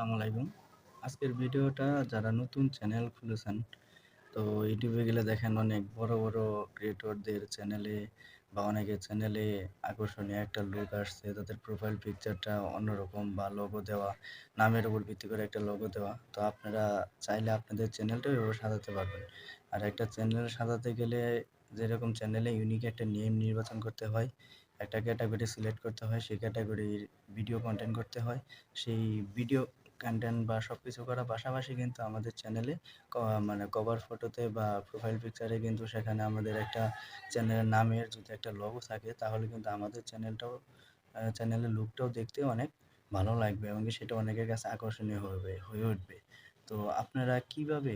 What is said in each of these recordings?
আসসালামু আলাইকুম। আজকের ভিডিওটা যারা নতুন চ্যানেল খুলেছেন, তো ইউটিউবে গেলে দেখেন অনেক বড় বড় ক্রিয়েটরদের চ্যানেলে বা অনেকের চ্যানেলে আকর্ষণীয় একটা লুক আসছে। তাদের প্রোফাইল পিকচারটা অন্যরকম বা লোগো দেওয়া, নামের উপর ভিত্তি করে একটা লোগো দেওয়া। তো আপনারা চাইলে আপনাদের চ্যানেলটাও এভাবে সাজাতে পারবেন। আর একটা চ্যানেল সাজাতে গেলে যেরকম চ্যানেলে ইউনিক একটা নেম নির্বাচন করতে হয়, একটা ক্যাটাগরি সিলেক্ট করতে হয়, সেই ক্যাটাগরির ভিডিও কন্টেন্ট করতে হয়। সেই ভিডিও কন্টেন্ট বা সবকিছু করার পাশাপাশি কিন্তু আমাদের চ্যানেলে মানে কভার ফটোতে বা প্রোফাইল পিকচারে কিন্তু সেখানে আমাদের একটা চ্যানেলের নামের যদি একটা লোগো থাকে, তাহলে কিন্তু আমাদের চ্যানেলের লুকটাও দেখতে অনেক ভালো লাগবে এবং সেটা অনেকের কাছে আকর্ষণীয় হয়ে উঠবে। তো আপনারা কিভাবে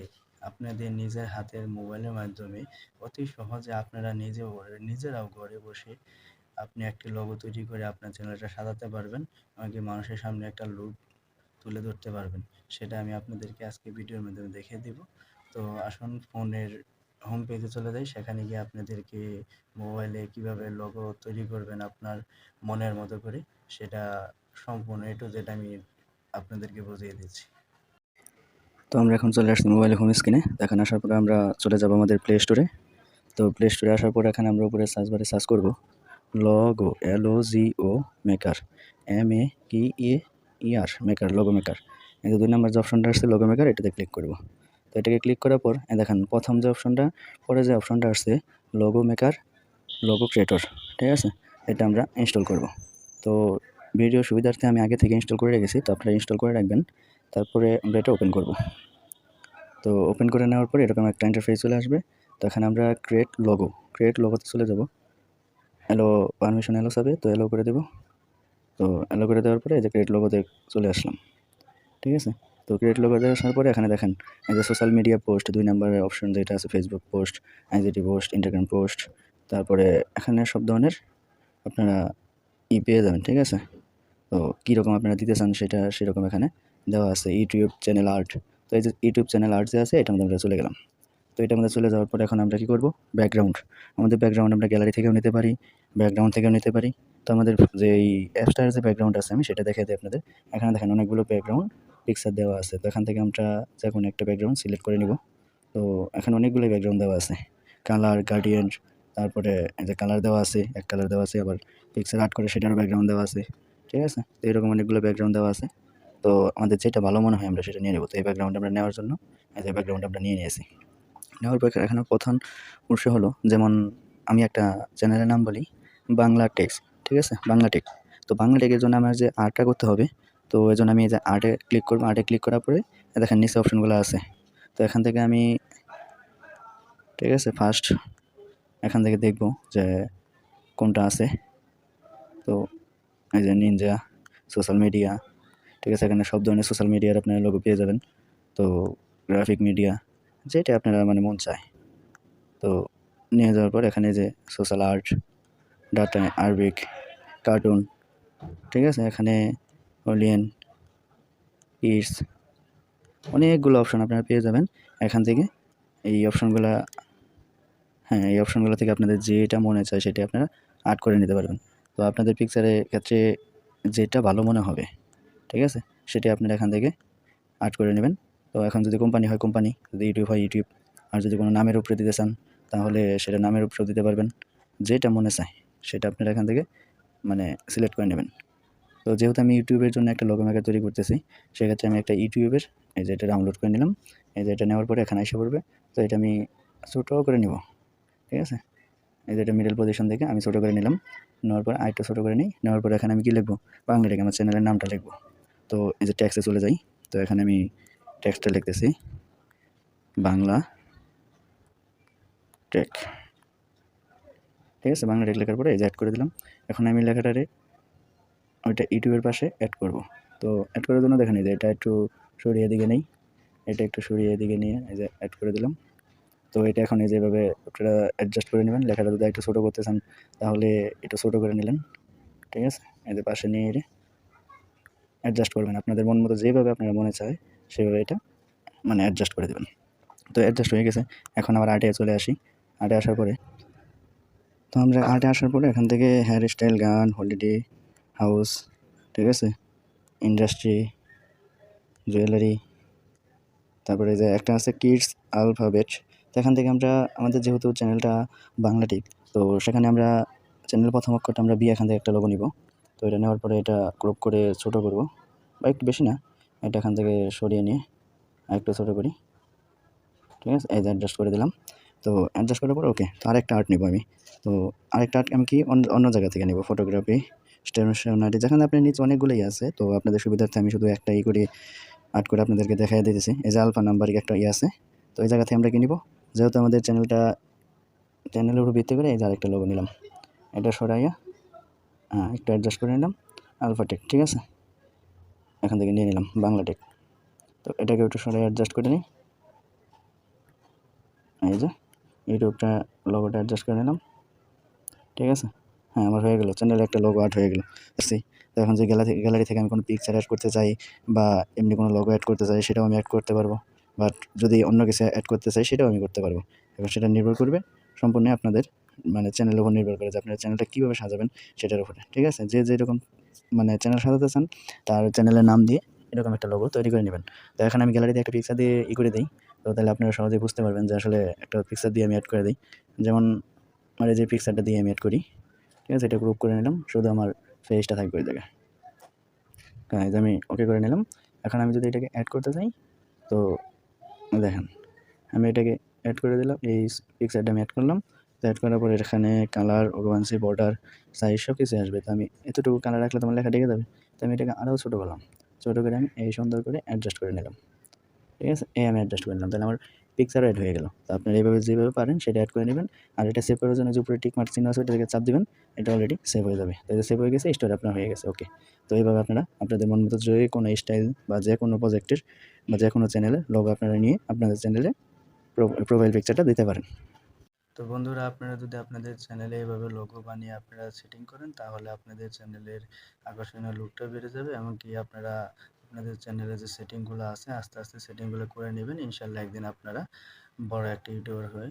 আপনাদের নিজের হাতের মোবাইলের মাধ্যমে অতি সহজে আপনারা নিজেরাও ঘরে বসে আপনি একটি লোগো তৈরি করে আপনার চ্যানেলটা সাজাতে পারবেন, এমনকি মানুষের সামনে একটা লুক তুলে ধরতে পারবেন, সেটা আমি আপনাদেরকে আজকে ভিডিওর মাধ্যমে দেখিয়ে দিব। তো আসুন ফোনের হোম পেজে চলে যাই, সেখানে গিয়ে আপনাদেরকে মোবাইলে কিভাবে লোগো তৈরি করবেন আপনার মনের মতো করে, সেটা সম্পূর্ণ A to Z আমি আপনাদেরকে বুঝিয়ে দিচ্ছি। তো আমরা এখন চলে আসছি মোবাইলের হোম স্ক্রিনে। এখানে আসার পরে আমরা চলে যাব আমাদের প্লে স্টোরে। তো প্লে স্টোরে আসার পরে এখানে আমরা উপরে সার্চ বারে সার্চ করব logo, LOGO maker, MEKER maker, logo maker. এই যে 2 নাম্বার যে অপশনটা আসছে লোগো মেকার, এটাতে ক্লিক করব। তো এটাকে ক্লিক করার পর দেখেন প্রথম যে অপশনটা, পরে যে অপশনটা আসছে লোগো মেকার, লোগো ক্রিয়েটর, ঠিক আছে? এটা আমরা ইনস্টল করব। তো ভিডিও সুবিধার্থে আমি আগে থেকে ইনস্টল করে রেখেছি, তো আপনারা ইনস্টল করে রাখবেন। তারপরে আমরা এটা ওপেন করব। তো ওপেন করে নেওয়ার পরে এরকম একটা ইন্টারফেস চলে আসবে। তো এখানে আমরা ক্রিয়েট লোগোতে চলে যাব। পারমিশন অ্যালো চাবে, তো অ্যালো করে দেব। তো অ্যালো করে দেওয়ার পরে এই যে ক্রিয়েট লোগোতে চলে আসলাম, ঠিক আছে? তো ক্রিয়েট লোগোতে আসার পরে এখানে দেখেন এই যে সোশ্যাল মিডিয়া পোস্ট 2 নাম্বারের অপশন যেটা আছে Facebook post, IGT post, Instagram post. তারপরে এখানে সব ধরনের আপনারা পেয়ে যাবেন, ঠিক আছে? তো কীরকম আপনারা দিতে চান সেরকম এখানে দেওয়া আছে। ইউটিউব চ্যানেল আর্ট, তো এই যে ইউটিউব চ্যানেল আর্ট যে আছে, এটার মধ্যে আমরা চলে গেলাম। তো এটার মধ্যে চলে যাওয়ার পরে এখন আমরা কী করব, ব্যাকগ্রাউন্ড। আমাদের ব্যাকগ্রাউন্ড আমরা গ্যালারি থেকেও নিতে পারি, ব্যাকগ্রাউন্ড থেকেও নিতে পারি। তো আমাদের যে এই অ্যাপসটার যে ব্যাকগ্রাউন্ড আছে, আমি সেটা দেখিয়ে দিই আপনাদের। এখানে দেখেন অনেকগুলো ব্যাকগ্রাউন্ড পিকচার দেওয়া আছে। তো এখান থেকে আমরা যেকোনো একটা ব্যাকগ্রাউন্ড সিলেক্ট করে নিব। তো এখানে অনেকগুলোই ব্যাকগ্রাউন্ড দেওয়া আছে। কালার, গ্রেডিয়েন্ট, তারপরে এই যে কালার দেওয়া আছে, এক কালার দেওয়া আছে, আবার পিক্সেল আর্ট করে সেটারও ব্যাকগ্রাউন্ড দেওয়া আছে, ঠিক আছে? তো এরকম অনেকগুলো ব্যাকগ্রাউন্ড দেওয়া আছে। তো আমাদের যেটা ভালো মনে হয় আমরা সেটা নিয়ে নেব। তো এই ব্যাকগ্রাউন্ড আমরা নেওয়ার জন্য এই যে ব্যাকগ্রাউন্ড আমরা নিয়ে নিয়েছি। নেওয়ার পর এখানে প্রধান উৎস হলো, যেমন আমি একটা চ্যানেলের নাম বলি বাংলা টেক্স, ঠিক আছে? বাংলা টেক। তো বাংলা টেকের জন্য আমার যে আর্টটা করতে হবে, তো এজন্য আমি এই যে আর্টে ক্লিক করব। আর্টে ক্লিক করার পরে দেখেন নিচে অপশনগুলো আছে। তো এখান থেকে আমি, ঠিক আছে, ফার্স্ট এখান থেকে দেখব যে কোনটা আছে। তো এই যে নিনজা সোশ্যাল মিডিয়া, ঠিক আছে? এখানে সব ধরনের সোশ্যাল মিডিয়ার আপনারা লোগো পেয়ে যাবেন। তো গ্রাফিক মিডিয়া, যেটা আপনারা মানে মন চায়। তো নিয়ে যাওয়ার পর এখানে যে social art, data Arabic, cartoon, ঠিক আছে? এখানে ওলিয়েন, ইটস, অনেকগুলো অপশন আপনারা পেয়ে যাবেন এখান থেকে। এই অপশনগুলা, হ্যাঁ, এই অপশনগুলো থেকে আপনাদের যেটা মনে চায় সেটা আপনারা আর্ট করে নিতে পারবেন। তো আপনাদের পিকচারের ক্ষেত্রে যেটা ভালো মনে হবে, ঠিক আছে? সেটা আপনারা এখান থেকে আর্ট করে নেবেন। তো এখন যদি কোম্পানি হয় কোম্পানি, যদি ইউটিউব হয় ইউটিউব, আর যদি কোনো নামের উপরে দিতে চান তাহলে সেটা নামের উপরেও দিতে পারবেন। যেটা মনে চায় সেটা আপনারা এখান থেকে মানে সিলেক্ট করে নেবেন। তো যেহেতু আমি ইউটিউবের জন্য একটা লোগো মেকার তৈরি করতেছি, সেক্ষেত্রে আমি একটা ইউটিউবের এই যে এটা ডাউনলোড করে নিলাম। এই যে এটা নেওয়ার পরে এখানে এসে পড়বে। তো এটা আমি ছোটো করে নিব, ঠিক আছে? এই যে এটা মিডল পজিশন থেকে আমি ছোটো করে নিলাম। নেওয়ার পরে আরেকটু ছোটো করে নিই। নেওয়ার পরে এখানে আমি কী লিখবো, বাংলা টেক, আমার চ্যানেলের নামটা লিখবো। তো এই যে ট্যাক্সে চলে যাই। তো এখানে আমি টেক্সটটা লিখতেছি বাংলা টেক, ঠিক আছে? বাংলা টেক লেখার পরে এই যে অ্যাড করে দিলাম। এখন আমি লেখাটারে ওইটা ইউটিউবের পাশে অ্যাড করব। তো অ্যাড করার জন্য দেখেন এই যে এটা একটু সরিয়ে দিকে নেই, এটা একটু সরিয়ে দিকে নিয়ে এই যে অ্যাড করে দিলাম। তো এটা এখন এই যেভাবে আপনারা অ্যাডজাস্ট করে নেবেন। লেখাটা যদি একটু ছোটো করতে চান তাহলে একটু ছোটো করে নিলেন, ঠিক আছে? এই যে পাশে নিয়ে এনে অ্যাডজাস্ট করবেন। আপনাদের মন মতো যেভাবে আপনারা মনে চায় সেভাবে এটা মানে অ্যাডজাস্ট করে দেবেন। তো অ্যাডজাস্ট হয়ে গেছে। এখন আবার আর্টে চলে আসি। আর্টে আসার পরে, তো আমরা আর্টে আসার পরে এখান থেকে হেয়ার স্টাইল, গান, হলিডে, হাউস, ঠিক আছে? ইন্ডাস্ট্রি, জুয়েলারি, তারপরে যে একটা আছে কিডস আলফাবেট। তো এখান থেকে আমরা আমাদের যেহেতু চ্যানেলটা বাংলা টিক, তো সেখানে আমরা চ্যানেলের প্রথম অক্ষরটা আমরা বি এখান থেকে একটা লোগো নিব। তো এটা নেওয়ার পরে এটা ক্রপ করে ছোটো করব, বা একটু বেশি না, এটা এখান থেকে সরিয়ে নিয়ে আরেকটু ছোটো করি। ঠিক আছে, এই যে অ্যাডজাস্ট করে দিলাম। তো অ্যাডজাস্ট করার পর ওকে, তো আরেকটা আর্ট নিব আমি। তো আরেকটা আর্ট আমি কি অন্য জায়গা থেকে নেব, ফটোগ্রাফি, স্টেশনারি, যেখানে আপনার নিচে অনেকগুলোই আছে। তো আপনাদের সুবিধার্থে আমি শুধু একটা করে আর্ট করে আপনাদেরকে দেখাই দিতেছি। এই যে আলফা নাম্বারিক একটা আছে, তো এই জায়গা থেকে আমরা কি নিব, যেহেতু আমাদের চ্যানেলের উপর ভিত্তি করে এই যে আরেকটা লোগো নিলাম, এটা সরাইয়া একটু অ্যাডজাস্ট করে নিলাম, আলফা টেক। ঠিক আছে, এখান থেকে নিয়ে নিলাম বাংলা টেক। তো এটাকে একটু সরাই অ্যাডজাস্ট করে নিই। এই যে ইউটিউবটা লোগোটা অ্যাডজাস্ট করে নিলাম। ঠিক আছে, হ্যাঁ, আমার হয়ে গেল, চ্যানেলে একটা লোগো অ্যাড হয়ে গেল। আসছি। তো এখন যে গ্যালারি থেকে আমি কোনো পিকচার অ্যাড করতে চাই বা এমনি কোনো লোগো অ্যাড করতে চাই, সেটাও আমি অ্যাড করতে পারবো। বাট যদি অন্য কিছু অ্যাড করতে চাই, সেটাও আমি করতে পারবো। এবার সেটা নির্ভর করবে সম্পূর্ণ আপনাদের চ্যানেলের উপর নির্ভর করে যে আপনার চ্যানেলটা কীভাবে সাজাবেন সেটার উপরে। ঠিক আছে, যে যেরকম চ্যানেল সাজাতে চান, তার চ্যানেলের নাম দিয়ে এরকম একটা লোগো তৈরি করে নেবেন। তো এখন আমি গ্যালারিতে একটা পিকচার দিয়ে করে দিই। তো তাহলে আপনারা সহজেই বুঝতে পারবেন যে আসলে একটা পিকচার দিয়ে আমি অ্যাড করে দিই। যেমন আমার এই যে পিকচারটা দিয়ে আমি অ্যাড করি। ঠিক আছে, এটা গ্রুপ করে নিলাম, শুধু আমার ফেসটা থাকবে ওই জায়গায়। এই যে আমি ওকে করে নিলাম। এখন আমি যদি এটাকে অ্যাড করতে চাই, তো দেখেন আমি এটাকে অ্যাড করে দিলাম, এই পিকচারটা আমি অ্যাড করলাম। তো অ্যাড করার পরে এখানে কালার, ওভান্সি, বর্ডার, সাইজ সব কিছু আসবে। তো আমি এতটুকু কালার রাখলে তোমার লেখা ঢেকে যাবে। তো আমি এটাকে আরও ছোটো করলাম, ছোটো করে আমি এই সুন্দর করে অ্যাডজাস্ট করে নিলাম। ঠিক আছে, এই আমি অ্যাডজাস্ট করে নিলাম, তাহলে আমার পিকচারও অ্যাড হয়ে গেল। তো আপনারা এইভাবে যেভাবে পারেন সেটা অ্যাড করে নেবেন। আর এটা সেভ করার জন্য যে উপরে টিক মার্ক চিহ্ন আছে, ওটাকে চাপ দিবেন, এটা অলরেডি সেভ হয়ে যাবে। তো এটা সেভ হয়ে গেছে, স্টোরি আপনার হয়ে গেছে। ওকে, তো এইভাবে আপনারা আপনাদের মন মতো যে কোনো স্টাইল বা যে কোনো প্রজেক্টের বা যে কোনো চ্যানেলের লোগো আপনারা নিয়ে আপনাদের চ্যানেলে প্রোফাইল পিকচারটা দিতে পারেন। তো বন্ধুরা, আপনারা যদি আপনাদের চ্যানেলে এভাবে লোগো বানিয়ে আপনারা সেটিং করেন, তাহলে আপনাদের চ্যানেলের আকর্ষণীয় লুকটা বেড়ে যাবে। এমনকি আপনারা আপনাদের চ্যানেলে যে সেটিংগুলো আছে, আস্তে আস্তে সেটিংগুলো করে নেবেন। ইনশাল্লাহ একদিন আপনারা বড় একটা ইউটিউবার হয়ে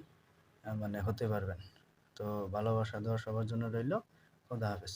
হতে পারবেন। তো ভালোবাসা দেওয়া সবার জন্য রইল। খোদা হাফেজ।